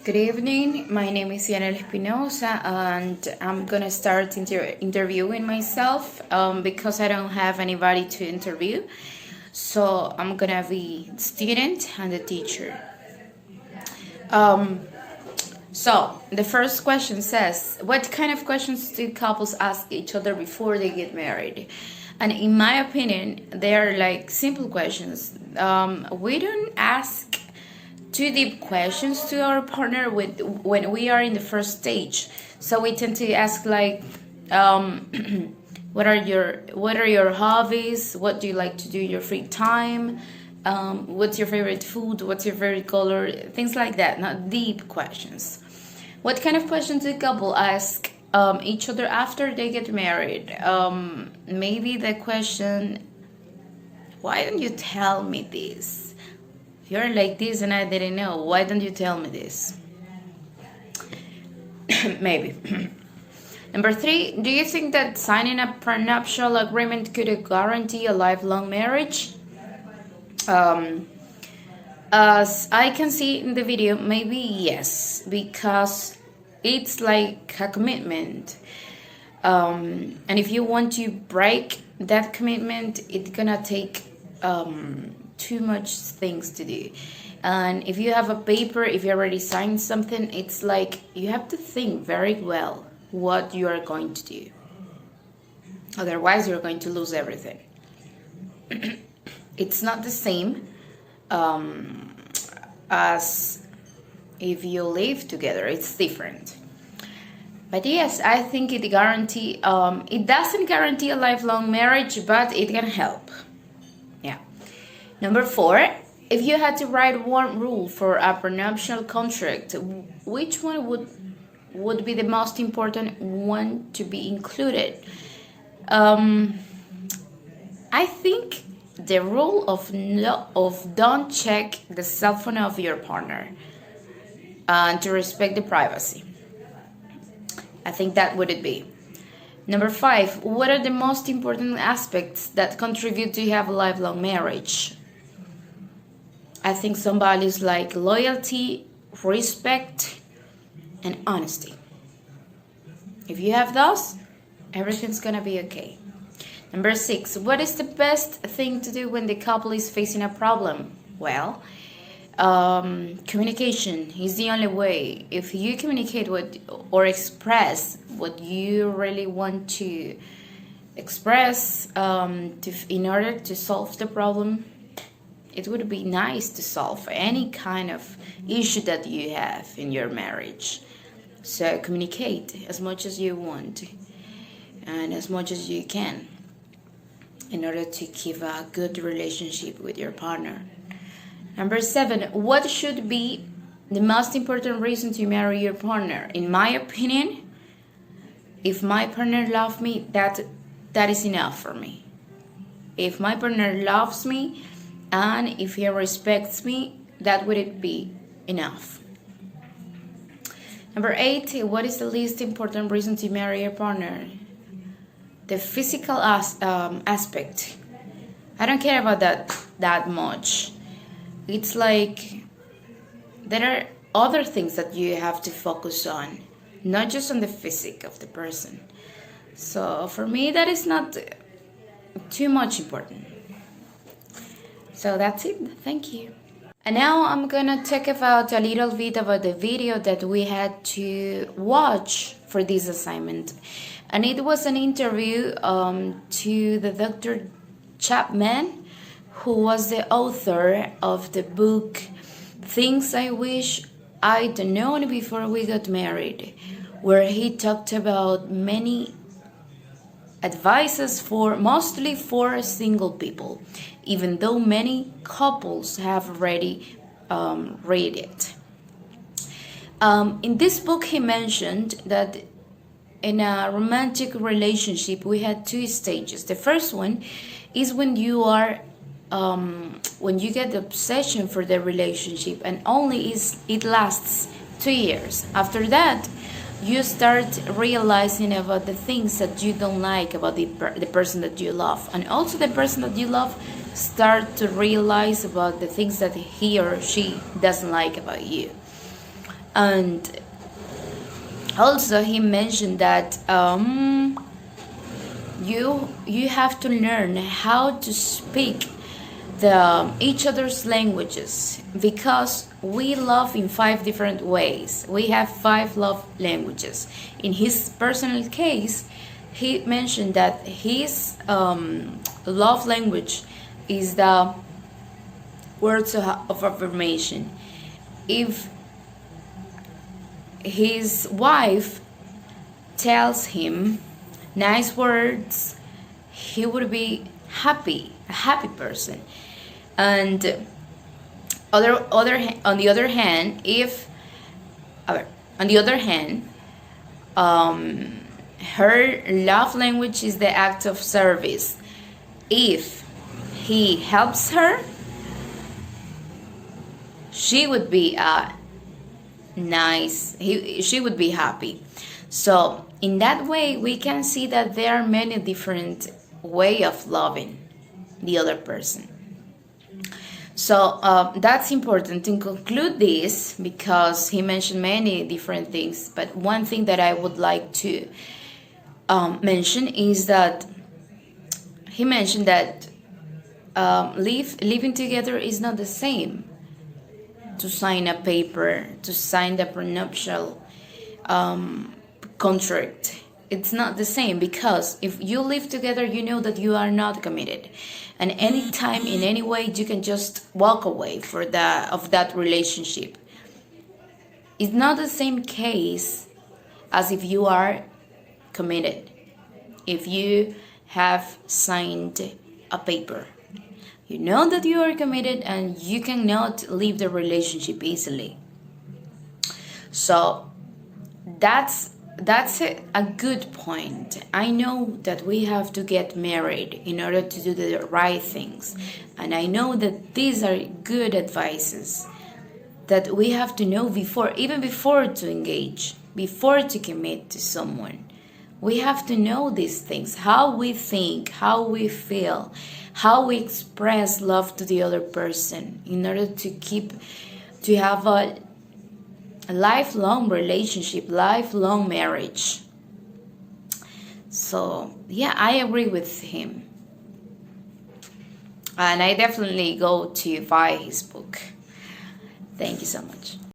Good evening. My name is Yanel Espinosa, and I'm gonna start interviewing myself because I don't have anybody to interview. So I'm gonna be the student and the teacher. Um, so the first question says, "What kind of questions do couples ask each other before they get married?" And in my opinion, they are like simple questions. We don't ask too deep questions to our partner when we are in the first stage. So we tend to ask like, what are your hobbies? What do you like to do in your free time? What's your favorite food? What's your favorite color? Things like that, not deep questions. What kind of questions do couple ask each other after they get married? Maybe the question, why don't you tell me this? You're like this and I didn't know. Why don't you tell me this? Maybe. Number 3, do you think that signing a prenuptial agreement could guarantee a lifelong marriage? As I can see in the video, maybe yes, because it's like a commitment. And if you want to break that commitment, it's gonna take too much things to do. And if you have a paper, if you already signed something, it's like you have to think very well what you are going to do. Otherwise, you're going to lose everything. It's not the same as if you live together. It's different. But yes, I think it doesn't guarantee a lifelong marriage, but it can help. Yeah. Number 4, if you had to write one rule for a prenuptial contract, which one would be the most important one to be included? I think the rule of don't check the cell phone of your partner and to respect the privacy. I think that would it be. Number 5, what are the most important aspects that contribute to have a lifelong marriage? I think some values like loyalty, respect, and honesty. If you have those, everything's gonna be okay. Number 6, what is the best thing to do when the couple is facing a problem? Well, communication is the only way. If you communicate or express what you really want to express in order to solve the problem, it would be nice to solve any kind of issue that you have in your marriage. So communicate as much as you want and as much as you can in order to keep a good relationship with your partner. Number 7, what should be the most important reason to marry your partner? In my opinion, if my partner loves me, that is enough for me. If my partner loves me and if he respects me, that would be enough. Number 8, what is the least important reason to marry your partner? The physical aspect. I don't care about that much. It's like there are other things that you have to focus on, not just on the physique of the person. So for me, that is not too much important. So that's it. Thank you. And now I'm gonna talk about a little bit about the video that we had to watch for this assignment. And it was an interview to the Dr. Chapman, who was the author of the book Things I Wish I'd Known Before We Got Married, where he talked about many advices mostly for single people, even though many couples have already read it. In this book, he mentioned that in a romantic relationship, we had 2 stages. The first one is when you get the obsession for the relationship, and it lasts 2 years. After that, you start realizing about the things that you don't like about the person that you love, and also the person that you love start to realize about the things that he or she doesn't like about you. And also he mentioned that you have to learn how to speak the each other's languages, because we love in 5 different ways. We have 5 love languages. In his personal case, he mentioned that his love language is the words of affirmation. If his wife tells him nice words, he would be happy, a happy person. And on the other hand, if on the other hand, her love language is the act of service. If he helps her, she would be she would be happy. So in that way, we can see that there are many different way of loving the other person. So that's important to conclude this, because he mentioned many different things. But one thing that I would like to mention is that he mentioned that living together is not the same to sign a paper, to sign the prenuptial contract. It's not the same, because if you live together, you know that you are not committed, and anytime, in any way, you can just walk away of that relationship. It's not the same case as if you are committed, if you have signed a paper. You know that you are committed and you cannot leave the relationship easily. So that's a good point. I know that we have to get married in order to do the right things. And I know that these are good advices that we have to know even before to engage, before to commit to someone. We have to know these things, how we think, how we feel, how we express love to the other person, in order to have a lifelong relationship, lifelong marriage. So yeah, I agree with him, and I definitely go to buy his book. Thank you so much.